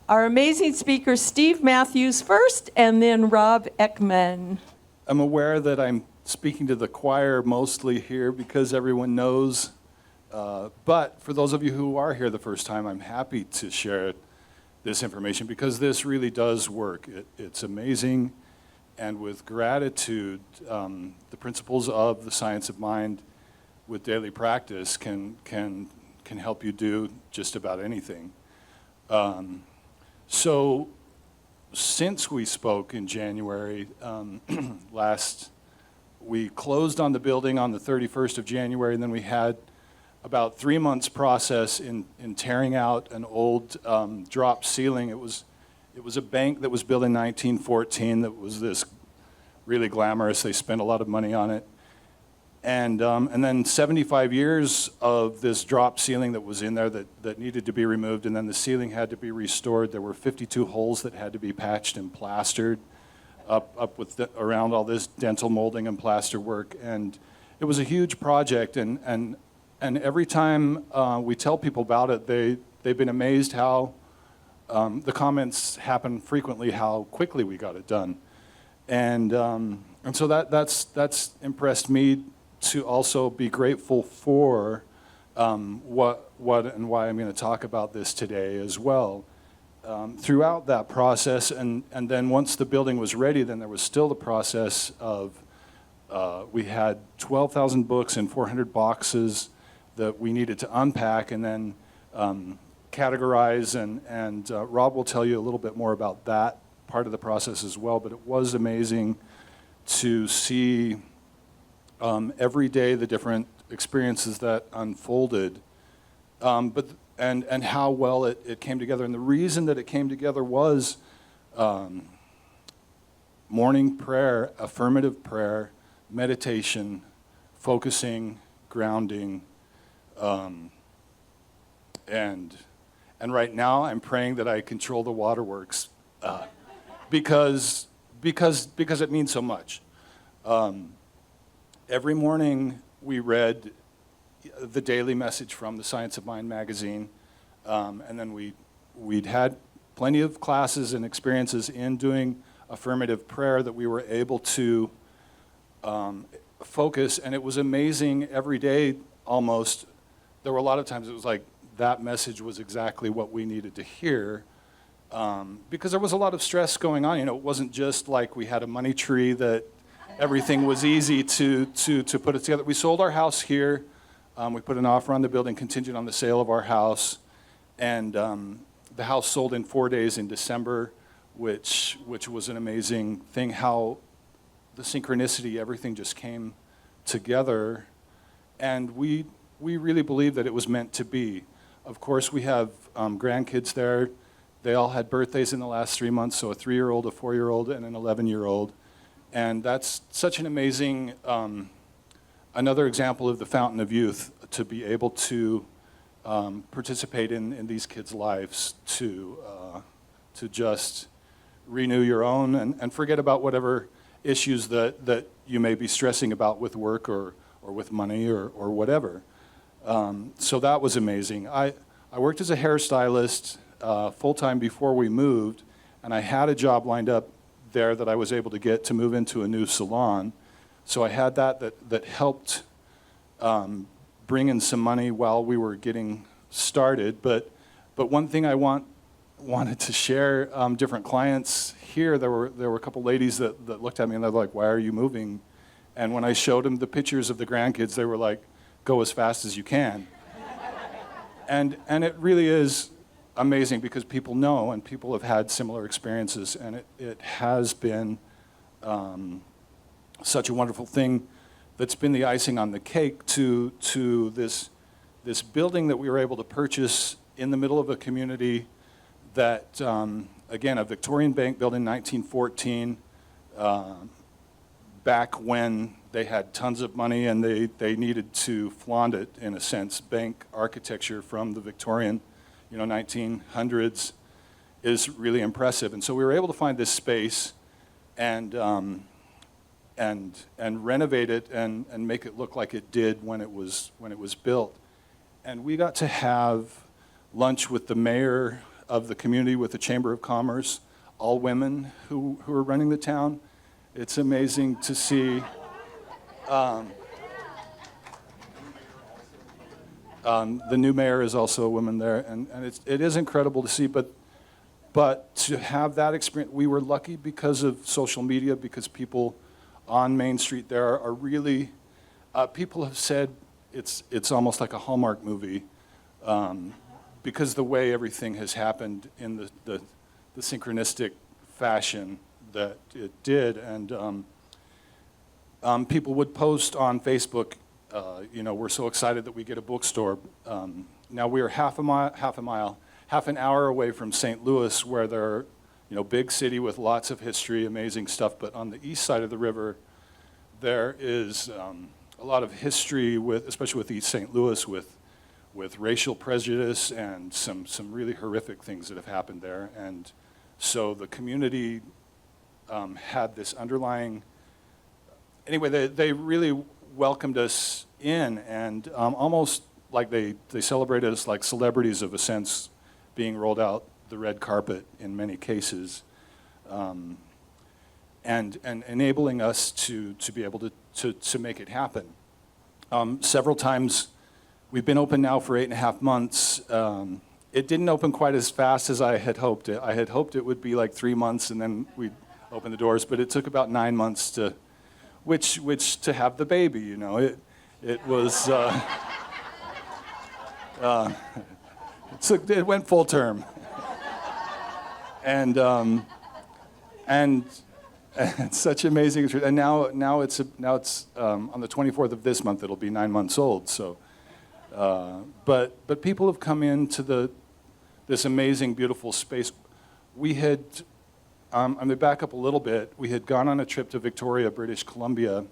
Our amazing speaker, Steve Mathews first, and then Rob Eckman. I'm aware that I'm speaking to the choir mostly here because everyone knows, but for those of you who are here the first time, I'm happy to share this information because this really does work. It's amazing, and with gratitude, the principles of the science of mind with daily practice can help you do just about anything. So since we spoke in January, we closed on the building on the 31st of January, and then we had about 3 months process in tearing out an old drop ceiling. It was a bank that was built in 1914 that was this really glamorous. They spent a lot of money on it. And then 75 years of this drop ceiling that was in there that needed to be removed, and then the ceiling had to be restored. There were 52 holes that had to be patched and plastered up with around all this dental molding and plaster work. And it was a huge project, and every time we tell people about it, they've been amazed how the comments happen frequently, how quickly we got it done. And so that's impressed me to also be grateful for what and why I'm going to talk about this today as well. Throughout that process, and then once the building was ready, then there was still the process of we had 12,000 books and 400 boxes that we needed to unpack and then categorize, and Rob will tell you a little bit more about that part of the process as well. But it was amazing to see every day the different experiences that unfolded, and how well it came together. And the reason that it came together was morning prayer, affirmative prayer, meditation, focusing, grounding, and right now I'm praying that I control the waterworks because it means so much. Every morning we read the daily message from the Science of Mind magazine, and then we'd had plenty of classes and experiences in doing affirmative prayer that we were able to focus, and it was amazing every day almost. There were a lot of times it was like that message was exactly what we needed to hear, because there was a lot of stress going on. You know, it wasn't just like we had a money tree that everything was easy to put it together. We sold our house here. We put an offer on the building contingent on the sale of our house, and the house sold in 4 days in December, which was an amazing thing. How the synchronicity, everything just came together, and we really believe that it was meant to be. Of course, we have grandkids there. They all had birthdays in the last 3 months, so a 3-year-old, a 4-year-old, and an 11-year-old. And that's such an amazing, another example of the fountain of youth, to be able to participate in these kids' lives, to just renew your own and forget about whatever issues that you may be stressing about with work or with money or whatever. So that was amazing. I worked as a hairstylist full-time before we moved, and I had a job lined up there that I was able to get to move into a new salon. So I had that helped bring in some money while we were getting started. But one thing I wanted to share, different clients here, there were a couple ladies that looked at me and they're like, "Why are you moving?" And when I showed them the pictures of the grandkids, they were like, "Go as fast as you can." And it really is amazing because people know and people have had similar experiences, and it has been such a wonderful thing that's been the icing on the cake to this building that we were able to purchase in the middle of a community that, again, a Victorian bank built in 1914, back when they had tons of money and they needed to flaunt it, in a sense. Bank architecture from the Victorian 1900s is really impressive. And so we were able to find this space and renovate it and make it look like it did when it was built. And we got to have lunch with the mayor of the community with the Chamber of Commerce, all women who are running the town. It's amazing to see. The new mayor is also a woman there, and it is incredible to see, but to have that experience, we were lucky because of social media, because people on Main Street there are really, people have said it's almost like a Hallmark movie, because the way everything has happened in the synchronistic fashion that it did, and people would post on Facebook, we're so excited that we get a bookstore. Now we are half an hour away from St. Louis, where there are, big city with lots of history, amazing stuff. But on the east side of the river, there is a lot of history especially with East St. Louis, with racial prejudice and some really horrific things that have happened there. And so the community had this underlying. Anyway, they really welcomed us in, and almost like they celebrated us like celebrities, of a sense, being rolled out the red carpet in many cases, and enabling us to be able to make it happen. Several times, we've been open now for 8.5 months. It didn't open quite as fast as I had hoped it. I had hoped it would be like 3 months and then we'd open the doors, but it took about 9 months to have the baby, It was, it went full term. And it's such amazing, and now it's on the 24th of this month, it'll be 9 months old, so, but people have come into this amazing, beautiful space. We had, I'm going to back up a little bit. We had gone on a trip to Victoria, British Columbia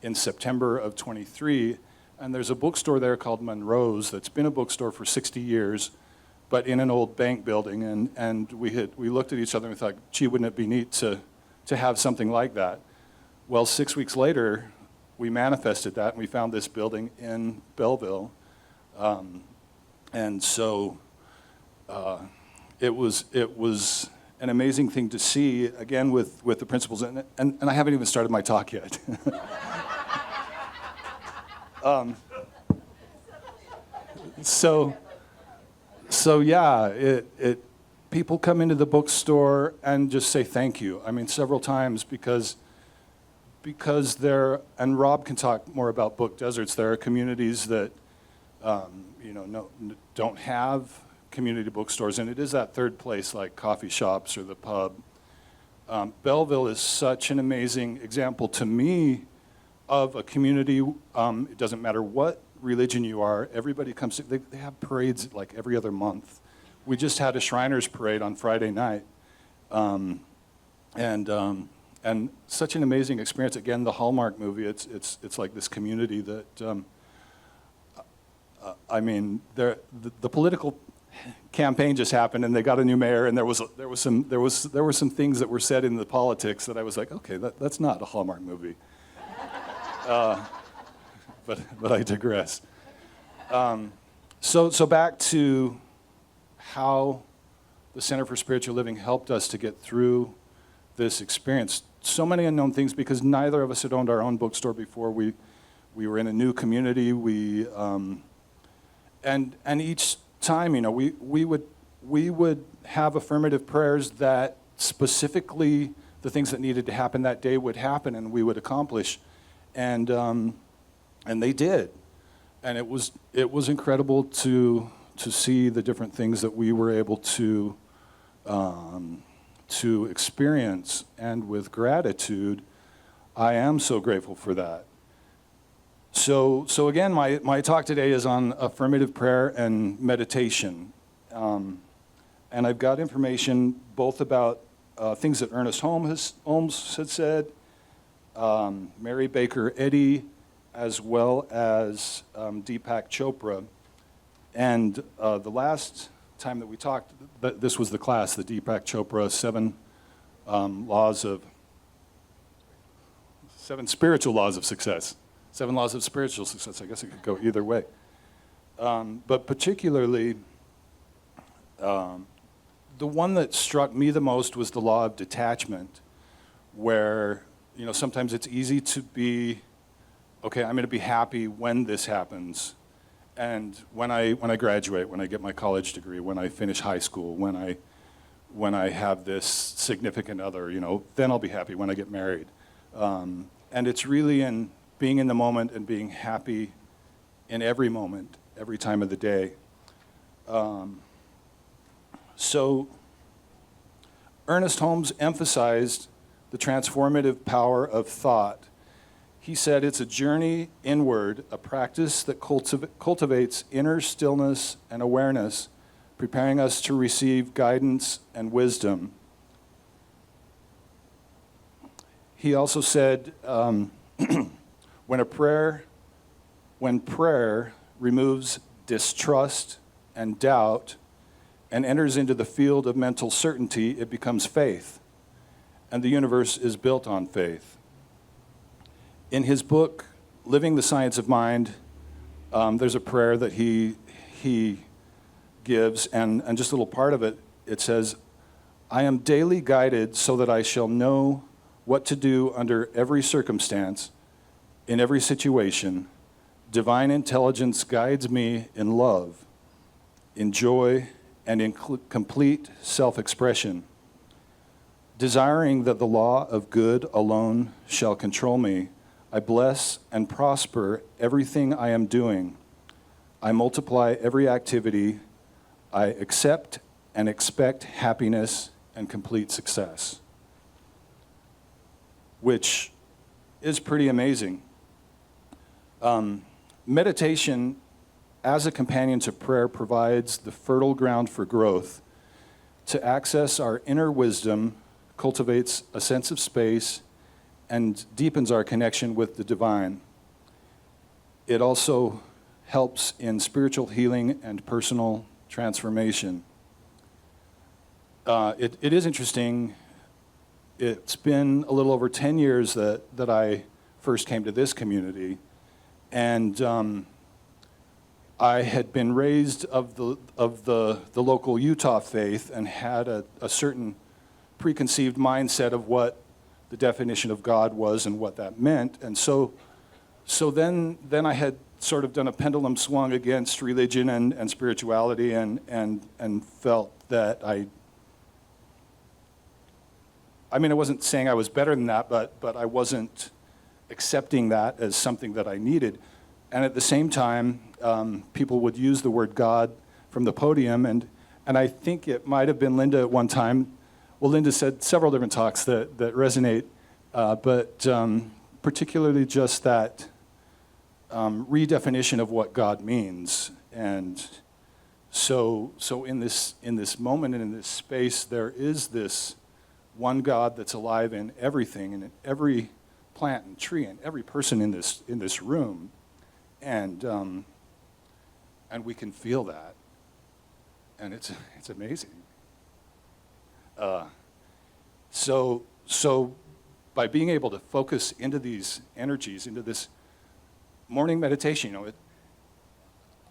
in September of 23, and there's a bookstore there called Monroe's that's been a bookstore for 60 years, but in an old bank building, and we looked at each other and we thought, gee, wouldn't it be neat to have something like that? Well, 6 weeks later, we manifested that, and we found this building in Belleville, and so it was an amazing thing to see, again, with the principals, and I haven't even started my talk yet. So yeah, people come into the bookstore and just say thank you. I mean, several times, because there, and Rob can talk more about book deserts. There are communities that don't have community bookstores, and it is that third place, like coffee shops or the pub. Belleville is such an amazing example to me of a community. It doesn't matter what religion you are, everybody comes to, they have parades like every other month. We just had a Shriners parade on Friday night, and such an amazing experience. Again, the Hallmark movie, it's like this community that, I mean, the political campaign just happened, and they got a new mayor, and there were some things that were said in the politics that I was like, okay, that's not a Hallmark movie. But I digress. So back to how the Center for Spiritual Living helped us to get through this experience. So many unknown things, because neither of us had owned our own bookstore before. We were in a new community. And each time, we would have affirmative prayers that specifically the things that needed to happen that day would happen, and we would accomplish, and they did, and it was incredible to see the different things that we were able to experience, and with gratitude, I am so grateful for that. So again, my talk today is on affirmative prayer and meditation. And I've got information both about things that Ernest Holmes had said, Mary Baker Eddy, as well as Deepak Chopra. And the last time that we talked, this was the class, the Deepak Chopra seven spiritual laws of success. 7 laws of spiritual success. I guess it could go either way. But particularly, the one that struck me the most was the law of detachment, where, sometimes it's easy to be, okay, I'm going to be happy when this happens. And when I graduate, when I get my college degree, when I finish high school, when I have this significant other, then I'll be happy when I get married. And it's really in being in the moment and being happy in every moment, every time of the day. So Ernest Holmes emphasized the transformative power of thought. He said it's a journey inward, a practice that cultivates inner stillness and awareness, preparing us to receive guidance and wisdom. He also said, when prayer removes distrust and doubt and enters into the field of mental certainty, it becomes faith, and the universe is built on faith. In his book, Living the Science of Mind, there's a prayer that he gives, and just a little part of it, it says, I am daily guided so that I shall know what to do under every circumstance, in every situation. Divine intelligence guides me in love, in joy, and in complete self-expression. Desiring that the law of good alone shall control me, I bless and prosper everything I am doing. I multiply every activity. I accept and expect happiness and complete success, which is pretty amazing. Meditation as a companion to prayer provides the fertile ground for growth. To access our inner wisdom cultivates a sense of space and deepens our connection with the divine. It also helps in spiritual healing and personal transformation. It is interesting. It's been a little over 10 years that I first came to this community, and I had been raised of the local Utah faith and had a certain preconceived mindset of what the definition of God was and what that meant. And so then I had sort of done a pendulum swung against religion and spirituality and felt that I wasn't saying I was better than that, but I wasn't accepting that as something that I needed. And at the same time, people would use the word God from the podium, and I think it might have been Linda at one time. Well, Linda said several different talks that resonate, but particularly just that redefinition of what God means. And so in this moment and in this space, there is this one God that's alive in everything, and in every plant and tree and every person in this room. And we can feel that, and it's amazing. So by being able to focus into these energies, into this morning meditation,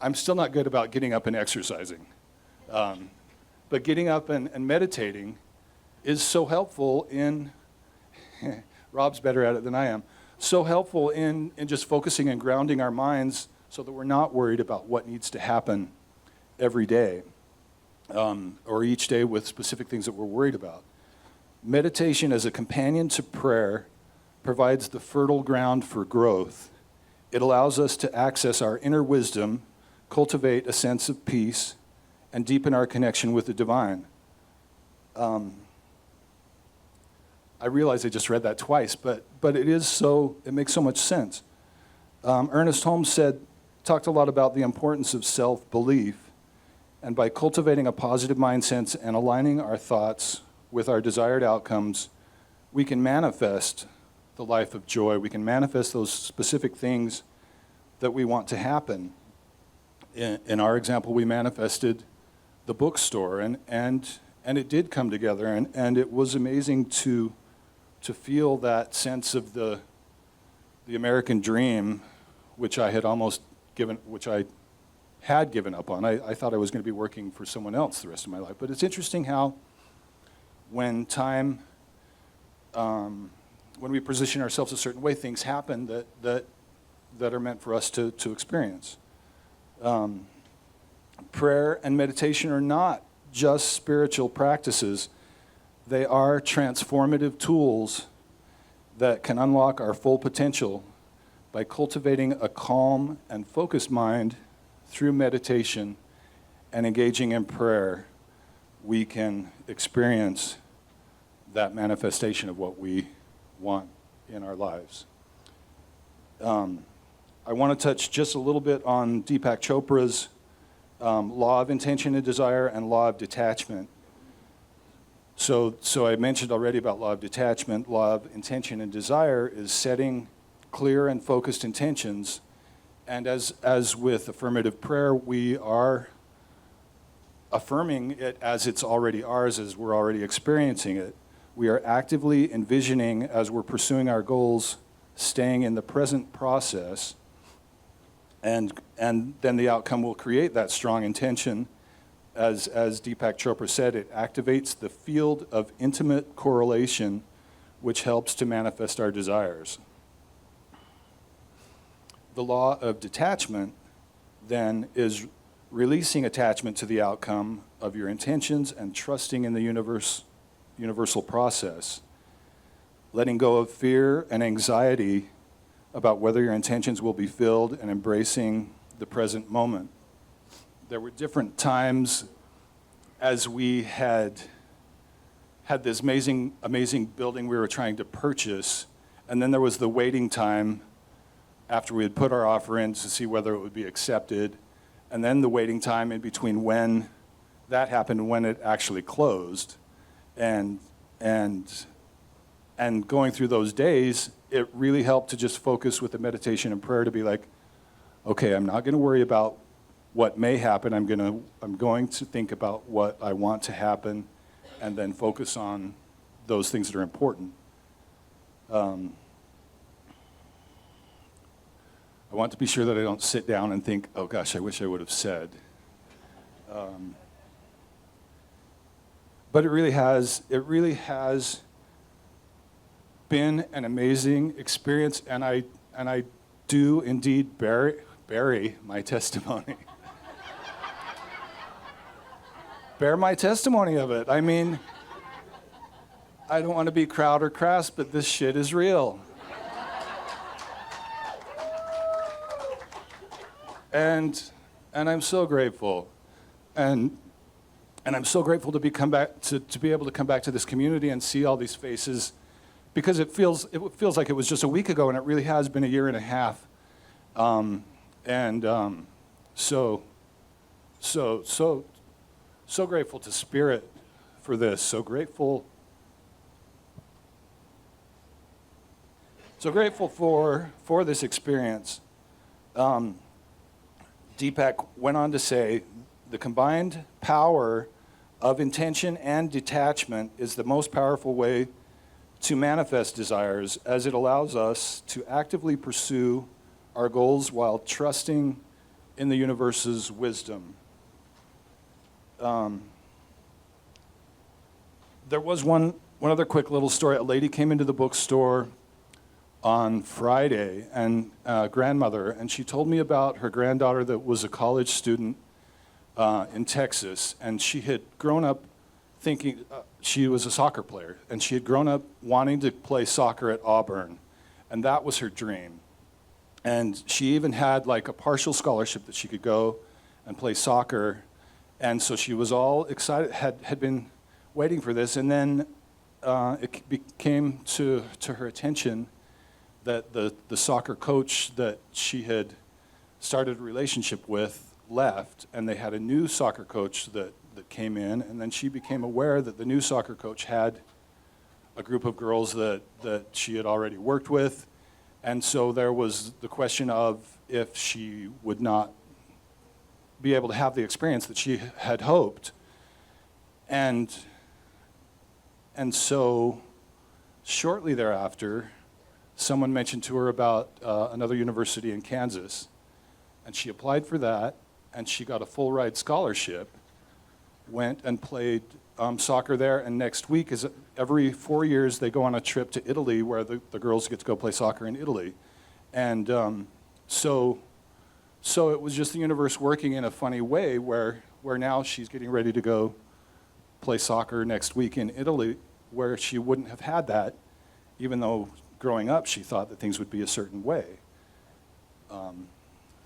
I'm still not good about getting up and exercising, but getting up and meditating is so helpful in. Rob's better at it than I am. So helpful in just focusing and grounding our minds so that we're not worried about what needs to happen every day, or each day with specific things that we're worried about. Meditation as a companion to prayer provides the fertile ground for growth. It allows us to access our inner wisdom, cultivate a sense of peace, and deepen our connection with the divine. I realize I just read that twice, but it makes so much sense. Ernest Holmes talked a lot about the importance of self-belief, and by cultivating a positive mindset and aligning our thoughts with our desired outcomes, we can manifest the life of joy. We can manifest those specific things that we want to happen. In our example, we manifested the bookstore, and it did come together, and it was amazing to feel that sense of the American dream, which I had given up on. I thought I was going to be working for someone else the rest of my life. But it's interesting how when when we position ourselves a certain way, things happen that are meant for us to experience. Prayer and meditation are not just spiritual practices. They are transformative tools that can unlock our full potential by cultivating a calm and focused mind through meditation and engaging in prayer. We can experience that manifestation of what we want in our lives. I want to touch just a little bit on Deepak Chopra's law of intention and desire and law of detachment. So I mentioned already about law of detachment. Law of intention and desire is setting clear and focused intentions. And as with affirmative prayer, we are affirming it as it's already ours, as we're already experiencing it. We are actively envisioning, as we're pursuing our goals, staying in the present process, and then the outcome will create that strong intention. As Deepak Chopra said, it activates the field of intimate correlation, which helps to manifest our desires. The law of detachment, then, is releasing attachment to the outcome of your intentions and trusting in the universal process, letting go of fear and anxiety about whether your intentions will be filled, and embracing the present moment. There were different times as we had this amazing building we were trying to purchase, and then there was the waiting time after we had put our offer in to see whether it would be accepted, and then the waiting time in between when that happened and when it actually closed. And going through those days, it really helped to just focus with the meditation and prayer to be like, okay, I'm not going to worry about what may happen. I'm going to think about what I want to happen, and then focus on those things that are important. I want to be sure that I don't sit down and think, oh gosh, I wish I would have said. But it really has been an amazing experience, and I do indeed bury my testimony. Bear my testimony of it. I mean, I don't want to be crowd or crass, but this shit is real. And I'm so grateful. And I'm so grateful to be able to come back to this community and see all these faces, because it feels like it was just a week ago, and it really has been a year and a half. So grateful to Spirit for this. So grateful for this experience. Deepak went on to say, the combined power of intention and detachment is the most powerful way to manifest desires, as it allows us to actively pursue our goals while trusting in the universe's wisdom. There was one other quick little story. A lady came into the bookstore on Friday, and grandmother, and she told me about her granddaughter that was a college student in Texas, and she had grown up thinking she was a soccer player, and she had grown up wanting to play soccer at Auburn, and that was her dream. And she even had like a partial scholarship that she could go and play soccer, and so she was all excited, had been waiting for this, and then it came to her attention that the soccer coach that she had started a relationship with left, and they had a new soccer coach that came in, and then she became aware that the new soccer coach had a group of girls that she had already worked with, and so there was the question of if she would not be able to have the experience that she had hoped. And so shortly thereafter, someone mentioned to her about another university in Kansas, and she applied for that, and she got a full ride scholarship, went and played soccer there, and next week is every 4 years they go on a trip to Italy where the girls get to go play soccer in Italy. And so it was just the universe working in a funny way where now she's getting ready to go play soccer next week in Italy, where she wouldn't have had that, even though growing up she thought that things would be a certain way.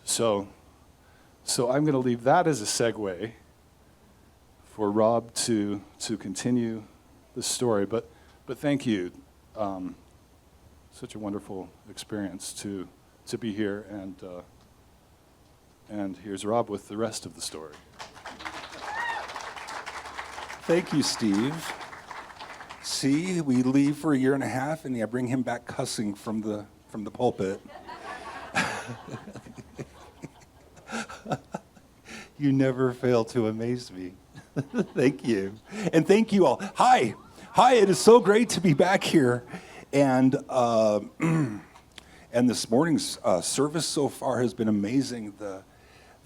So I'm going to leave that as a segue for Rob to continue the story. But thank you. Such a wonderful experience to be here, and here's Rob with the rest of the story. Thank you, Steve. See, we leave for a year and a half, and I bring him back cussing from the pulpit. You never fail to amaze me. Thank you. And thank you all. Hi, it is so great to be back here. And this morning's service so far has been amazing.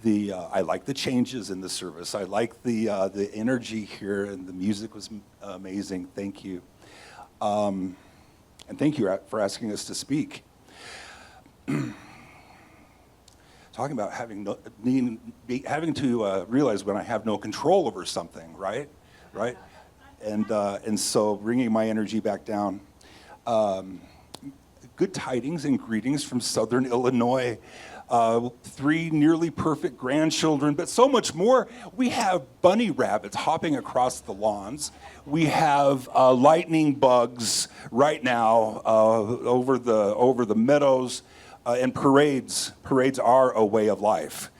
I like the changes in the service. I like the energy here, and the music was amazing. Thank you. And thank you for asking us to speak. Talking about having to realize when I have no control over something, right? And so bringing my energy back down. Good tidings and greetings from Southern Illinois. 3 nearly perfect grandchildren, but so much more. We have bunny rabbits hopping across the lawns. We have lightning bugs right now over the meadows. And parades are a way of life.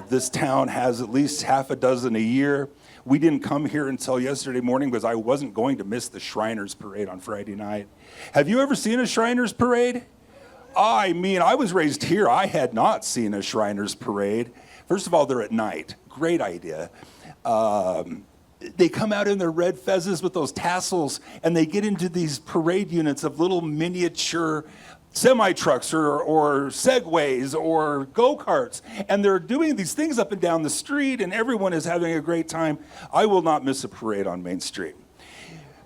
This town has at least half a dozen a year. We didn't come here until yesterday morning because I wasn't going to miss the Shriners Parade on Friday night. Have you ever seen a Shriners Parade? I mean, I was raised here. I had not seen a Shriners Parade. First of all, they're at night. Great idea. They come out in their red fezzes with those tassels, and they get into these parade units of little miniature semi-trucks or segways or go-karts, and they're doing these things up and down the street, and everyone is having a great time. I will not miss a parade on Main Street.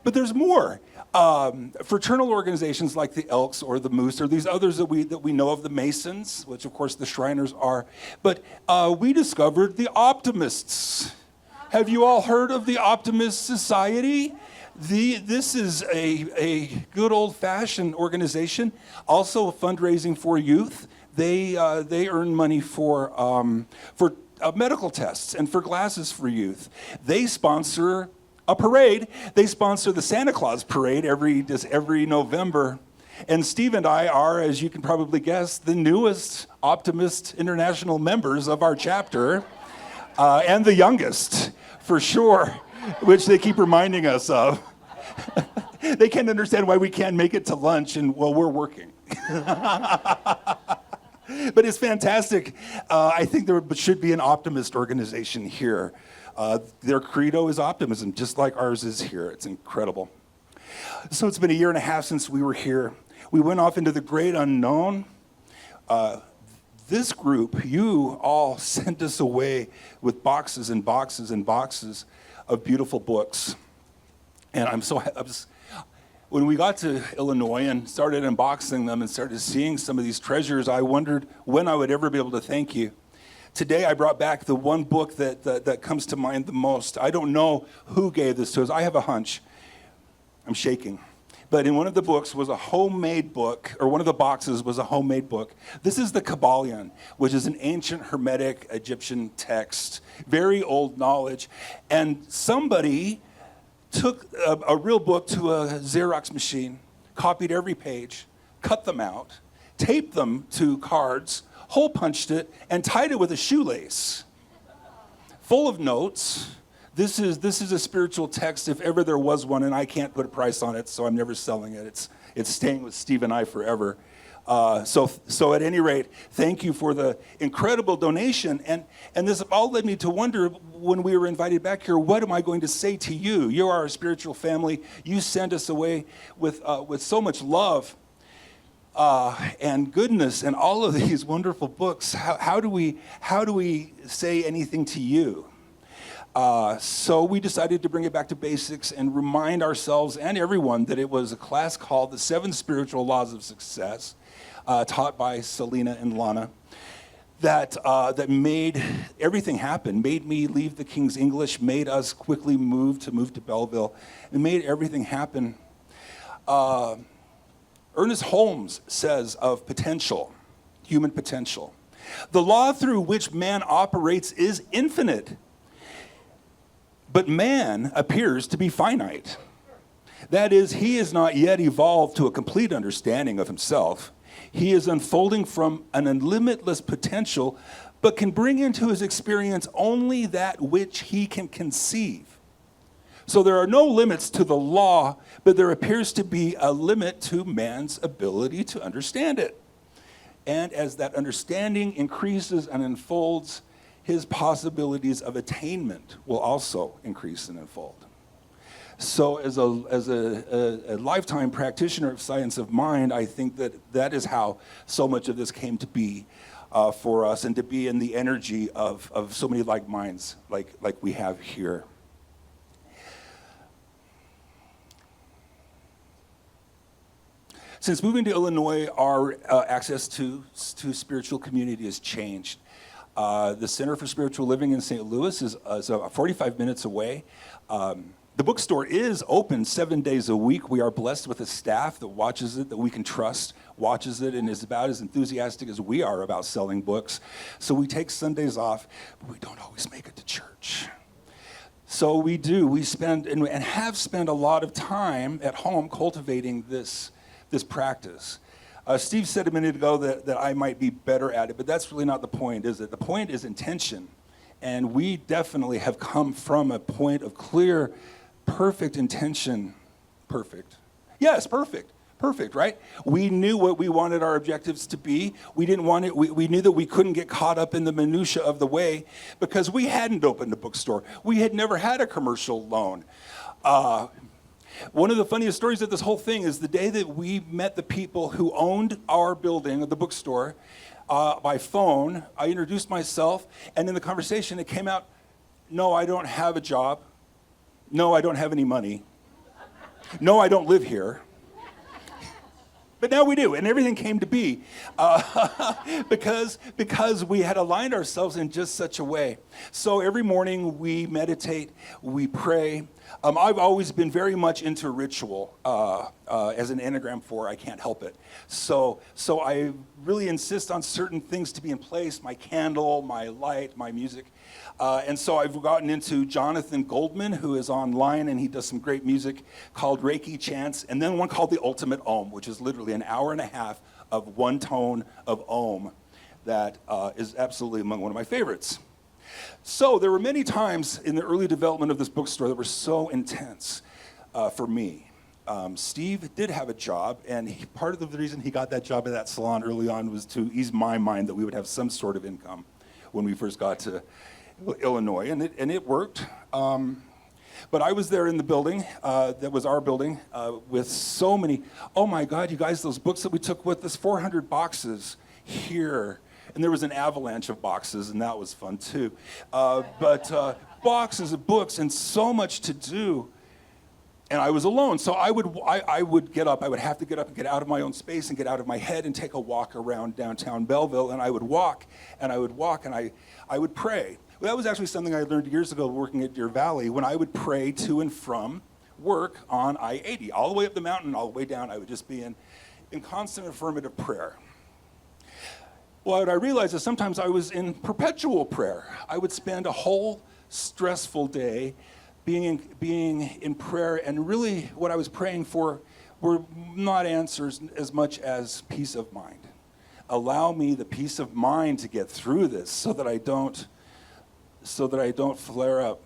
But there's more. Fraternal organizations like the Elks or the Moose or these others that we know of, the Masons, which of course the Shriners are, but we discovered the Optimists. Have you all heard of the Optimist Society? This is a good old-fashioned organization, also fundraising for youth. They earn money for medical tests and for glasses for youth. They sponsor a parade. They sponsor the Santa Claus Parade every November. And Steve and I are, as you can probably guess, the newest Optimist International members of our chapter, and the youngest, for sure, which they keep reminding us of. They can't understand why we can't make it to lunch, and well, we're working. But it's fantastic. I think there should be an optimist organization here. Their credo is optimism, just like ours is here. It's incredible. So it's been a year and a half since we were here. We went off into the great unknown. This group, you all sent us away with boxes and boxes and boxes of beautiful books. And when we got to Illinois and started unboxing them and started seeing some of these treasures, I wondered when I would ever be able to thank you. Today, I brought back the one book that comes to mind the most. I don't know who gave this to us. I have a hunch. I'm shaking. But in one of the books was a homemade book, or one of the boxes was a homemade book. This is the Kabbalion, which is an ancient Hermetic Egyptian text, very old knowledge. And somebody took a real book to a Xerox machine, copied every page, cut them out, taped them to cards, hole punched it, and tied it with a shoelace. Full of notes. This is a spiritual text if ever there was one, and I can't put a price on it, so I'm never selling it. It's staying with Steve and I forever. So at any rate, thank you for the incredible donation. And this all led me to wonder when we were invited back here, what am I going to say to you? You are our spiritual family. You send us away with so much love. and goodness and all of these wonderful books. How do we say anything to you? So we decided to bring it back to basics and remind ourselves and everyone that it was a class called The 7 Spiritual Laws of Success, taught by Selena and Lana, that made everything happen, made me leave the King's English, made us quickly move to Belleville, and made everything happen. Ernest Holmes says of potential, human potential, the law through which man operates is infinite, but man appears to be finite. That is, he is not yet evolved to a complete understanding of himself. He is unfolding from an unlimitless potential, but can bring into his experience only that which he can conceive. So there are no limits to the law, but there appears to be a limit to man's ability to understand it. And as that understanding increases and unfolds, his possibilities of attainment will also increase and unfold. So as a lifetime practitioner of science of mind, I think that is how so much of this came to be for us, and to be in the energy of so many like minds like we have here. Since moving to Illinois, our access to spiritual community has changed. The Center for Spiritual Living in St. Louis is 45 minutes away. The bookstore is open 7 days a week. We are blessed with a staff that watches it, that we can trust, watches it, and is about as enthusiastic as we are about selling books. So we take Sundays off, but we don't always make it to church. So we spend and have spent a lot of time at home cultivating this practice. Steve said a minute ago that I might be better at it, but that's really not the point, is it? The point is intention. And we definitely have come from a point of clear, perfect intention. Perfect. Yes, perfect. Perfect, right? We knew what we wanted our objectives to be. We didn't want it. We knew that we couldn't get caught up in the minutia of the way because we hadn't opened a bookstore. We had never had a commercial loan. One of the funniest stories of this whole thing is the day that we met the people who owned our building, the bookstore, by phone. I introduced myself, and in the conversation it came out, no, I don't have a job. No, I don't have any money. No, I don't live here. But now we do, and everything came to be because we had aligned ourselves in just such a way. So every morning we meditate, we pray. I've always been very much into ritual. As an Enneagram 4, I can't help it. So I really insist on certain things to be in place, my candle, my light, my music. And so I've gotten into Jonathan Goldman, who is online, and he does some great music called Reiki Chants, and then one called The Ultimate Om, which is literally an hour and a half of one tone of Om that is absolutely among one of my favorites. So there were many times in the early development of this bookstore that were so intense for me. Steve did have a job, and part of the reason he got that job at that salon early on was to ease my mind that we would have some sort of income when we first got to Illinois, and it worked. But I was there in the building, that was our building, with so many, oh my God, you guys, those books that we took with us, 400 boxes here. And there was an avalanche of boxes, and that was fun too. But boxes of books and so much to do. And I was alone, so I would get up. I would have to get up and get out of my own space and get out of my head and take a walk around downtown Belleville. And I would walk, and I would walk, and I would pray. Well, that was actually something I learned years ago working at Deer Valley, when I would pray to and from work on I-80. All the way up the mountain, all the way down, I would just be in constant affirmative prayer. Well, what I realized is sometimes I was in perpetual prayer. I would spend a whole stressful day being in prayer, and really what I was praying for were not answers as much as peace of mind. Allow me the peace of mind to get through this so that I don't flare up,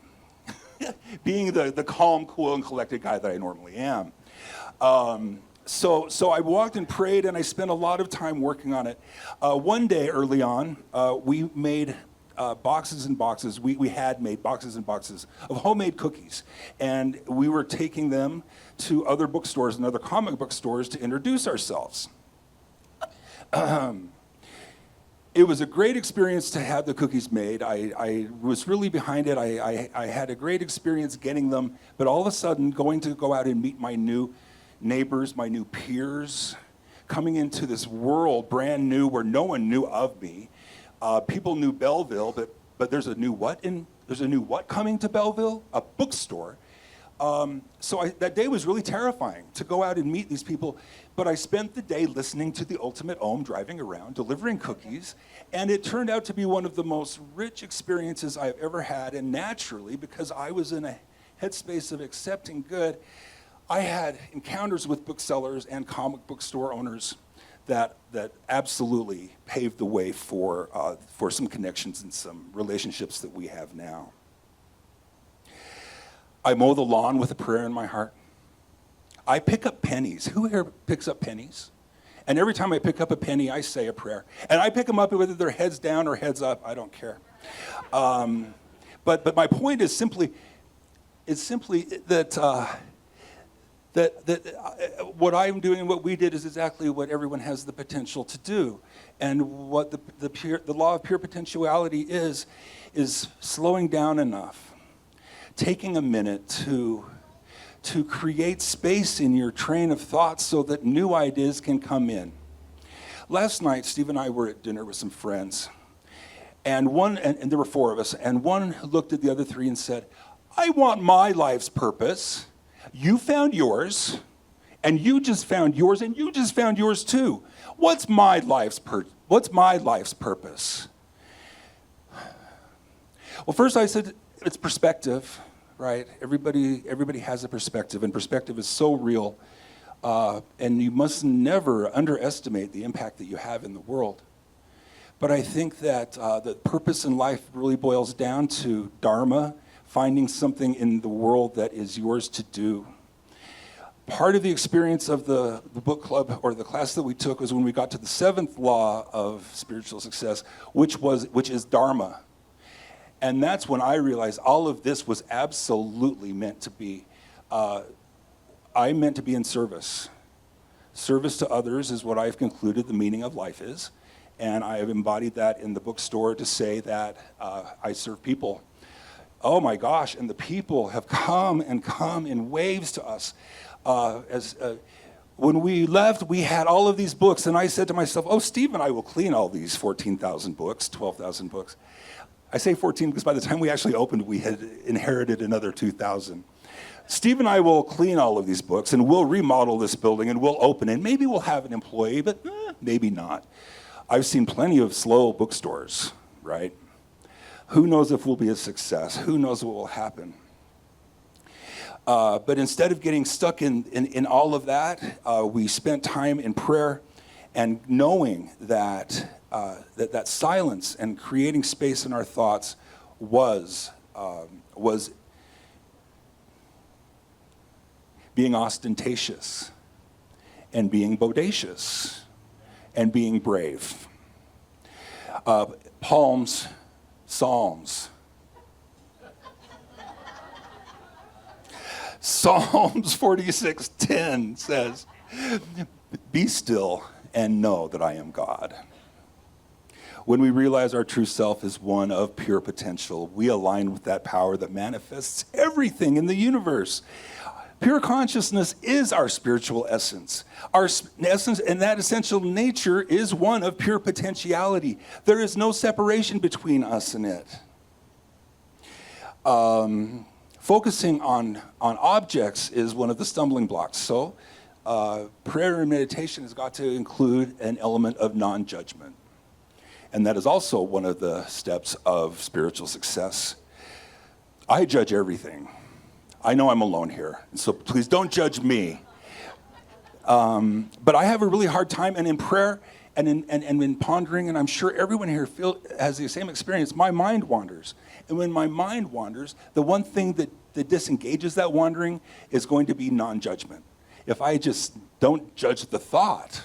being the calm, cool, and collected guy that I normally am. So I walked and prayed, and I spent a lot of time working on it. One day early on, we made boxes and boxes. We had made boxes and boxes of homemade cookies, and we were taking them to other bookstores and other comic book stores to introduce ourselves. It was a great experience to have the cookies made. I was really behind it. I had a great experience getting them, but all of a sudden, going to go out and meet my new neighbors, my new peers, coming into this world brand new where no one knew of me. People knew Belleville, but there's a new what coming to Belleville? A bookstore. So that day was really terrifying to go out and meet these people, but I spent the day listening to the Ultimate Ohm driving around, delivering cookies, and it turned out to be one of the most rich experiences I've ever had, and naturally, because I was in a headspace of accepting good, I had encounters with booksellers and comic book store owners that absolutely paved the way for some connections and some relationships that we have now. I mow the lawn with a prayer in my heart. I pick up pennies. Who here picks up pennies? And every time I pick up a penny, I say a prayer. And I pick them up whether they're heads down or heads up. I don't care. But my point is simply that what I'm doing and what we did is exactly what everyone has the potential to do. And what the law of pure potentiality is slowing down enough, taking a minute to create space in your train of thoughts so that new ideas can come in. Last night, Steve and I were at dinner with some friends, and there were four of us, and one looked at the other three and said, I want my life's purpose. You found yours, and you just found yours, and you just found yours too. What's my life's purpose? Well, first I said, it's perspective, right? Everybody has a perspective, and perspective is so real. And you must never underestimate the impact that you have in the world. But I think that the purpose in life really boils down to dharma, finding something in the world that is yours to do. Part of the experience of the book club or the class that we took was when we got to the seventh law of spiritual success, which is dharma. And that's when I realized all of this was absolutely meant to be. I meant to be in service. Service to others is what I've concluded the meaning of life is. And I have embodied that in the bookstore to say that I serve people. Oh my gosh, and the people have come in waves to us. When we left, we had all of these books, and I said to myself, oh, Steve and I will clean all these 14,000 books, 12,000 books. I say 14 because by the time we actually opened, we had inherited another 2,000. Steve and I will clean all of these books, and we'll remodel this building, and we'll open it. Maybe we'll have an employee, but maybe not. I've seen plenty of slow bookstores, right? Who knows if we'll be a success? Who knows what will happen? But instead of getting stuck in all of that, we spent time in prayer and knowing that that silence and creating space in our thoughts was being ostentatious and being bodacious and being brave. Psalms. Psalms 46:10 says, "Be still and know that I am God." When we realize our true self is one of pure potential, we align with that power that manifests everything in the universe. Pure consciousness is our spiritual essence. Our essence and that essential nature is one of pure potentiality. There is no separation between us and it. Focusing on objects is one of the stumbling blocks. So prayer and meditation has got to include an element of non-judgment. And that is also one of the steps of spiritual success. I judge everything. I know I'm alone here, so please don't judge me. But I have a really hard time, and in prayer and in pondering, and I'm sure everyone here has the same experience, my mind wanders. And when my mind wanders, the one thing that disengages that wandering is going to be non-judgment. If I just don't judge the thought,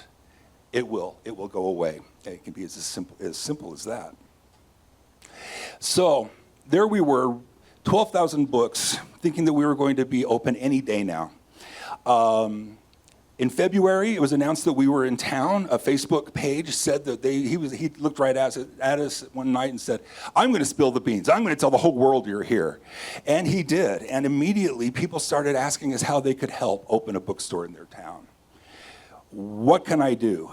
it will go away. It can be as simple as that. So there we were, 12,000 books, thinking that we were going to be open any day now. In February, it was announced that we were in town. A Facebook page said that he looked right at us one night and said, "I'm going to spill the beans. I'm going to tell the whole world you're here." And he did. And immediately, people started asking us how they could help open a bookstore in their town. What can I do?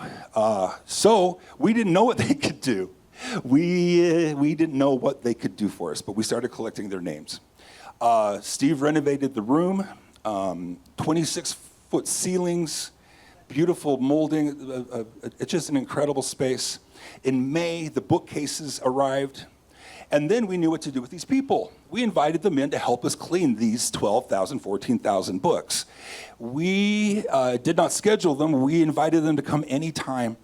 So we didn't know what they could do. We didn't know what they could do for us, but we started collecting their names. Steve renovated the room, 26-foot ceilings, beautiful molding. It's just an incredible space. In May, the bookcases arrived. And then we knew what to do with these people. We invited them in to help us clean these 12,000, 14,000 books. We did not schedule them. We invited them to come anytime,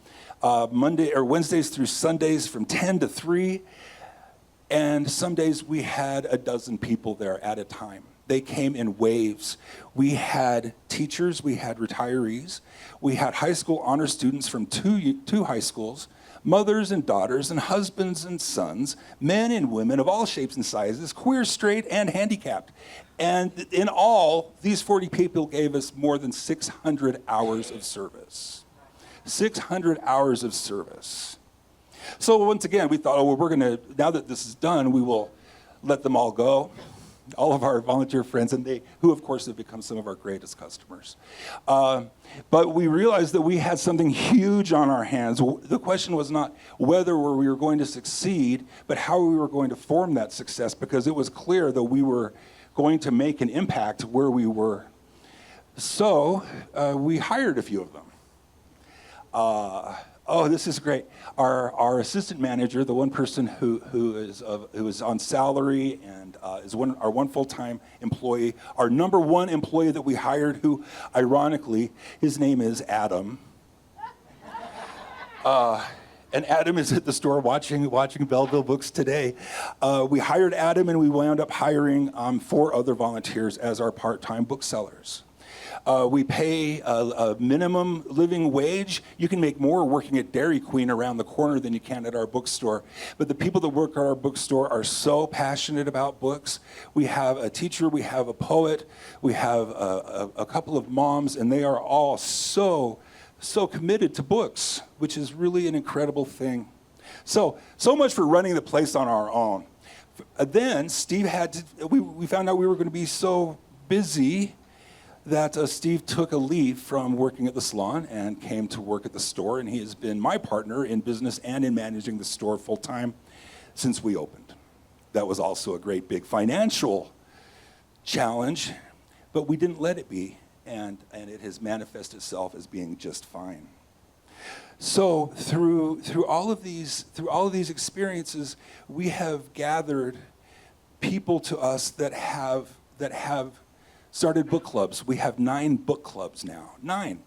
Wednesdays through Sundays from 10 to 3. And some days we had a dozen people there at a time. They came in waves. We had teachers, we had retirees, we had high school honor students from two high schools, mothers and daughters and husbands and sons, men and women of all shapes and sizes, queer, straight, and handicapped. And in all, these 40 people gave us more than 600 hours of service. 600 hours of service. So once again, we thought, now that this is done, we will let them all go. All of our volunteer friends, and who of course have become some of our greatest customers. But we realized that we had something huge on our hands. The question was not whether we were going to succeed, but how we were going to form that success, because it was clear that we were going to make an impact where we were. So we hired a few of them. This is great. Our assistant manager, the one person who is on salary and is our one full-time employee, our number one employee that we hired, who, ironically, his name is Adam. And Adam is at the store watching Belleville Books today. We hired Adam, and we wound up hiring 4 other volunteers as our part-time booksellers. We pay a minimum living wage. You can make more working at Dairy Queen around the corner than you can at our bookstore. But the people that work at our bookstore are so passionate about books. We have a teacher, we have a poet, we have a couple of moms, and they are all so committed to books, which is really an incredible thing. So much for running the place on our own. Then Steve we found out we were going to be so busy that Steve took a leave from working at the salon and came to work at the store, and he has been my partner in business and in managing the store full-time since we opened. That was also a great big financial challenge, but we didn't let it be, and it has manifested itself as being just fine. So through all of these experiences, we have gathered people to us that have started book clubs. We have 9 book clubs now, 9.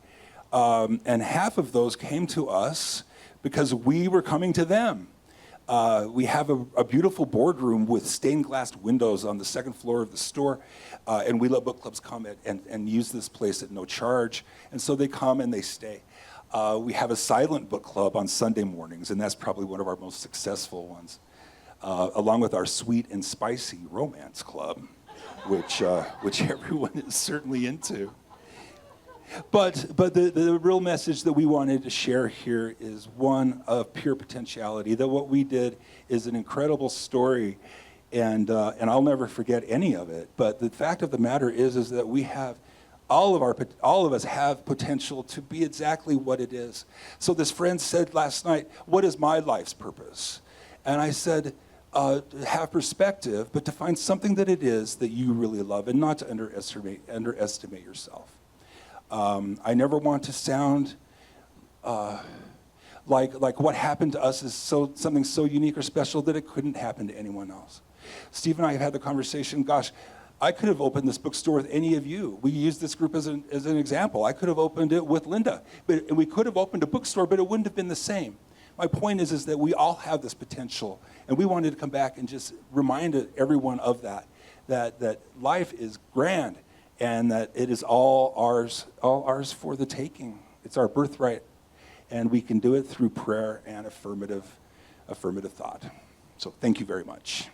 And half of those came to us because we were coming to them. We have a beautiful boardroom with stained glass windows on the 2nd floor of the store, and we let book clubs come and use this place at no charge. And so they come and they stay. We have a silent book club on Sunday mornings, and that's probably one of our most successful ones, along with our sweet and spicy romance club, which everyone is certainly into. But the real message that we wanted to share here is one of pure potentiality, that what we did is an incredible story, and I'll never forget any of it. But the fact of the matter is that we have, all of us have potential to be exactly what it is. So this friend said last night, "What is my life's purpose?" And I said, have perspective, but to find something that it is that you really love, and not to underestimate yourself. I never want to sound like what happened to us is something so unique or special that it couldn't happen to anyone else. Steve and I have had the conversation, gosh, I could have opened this bookstore with any of you. We use this group as an example. I could have opened it with Linda, and we could have opened a bookstore, but it wouldn't have been the same. My point is that we all have this potential, and we wanted to come back and just remind everyone of that life is grand, and that it is all ours for the taking. It's our birthright, and we can do it through prayer and affirmative thought. So thank you very much.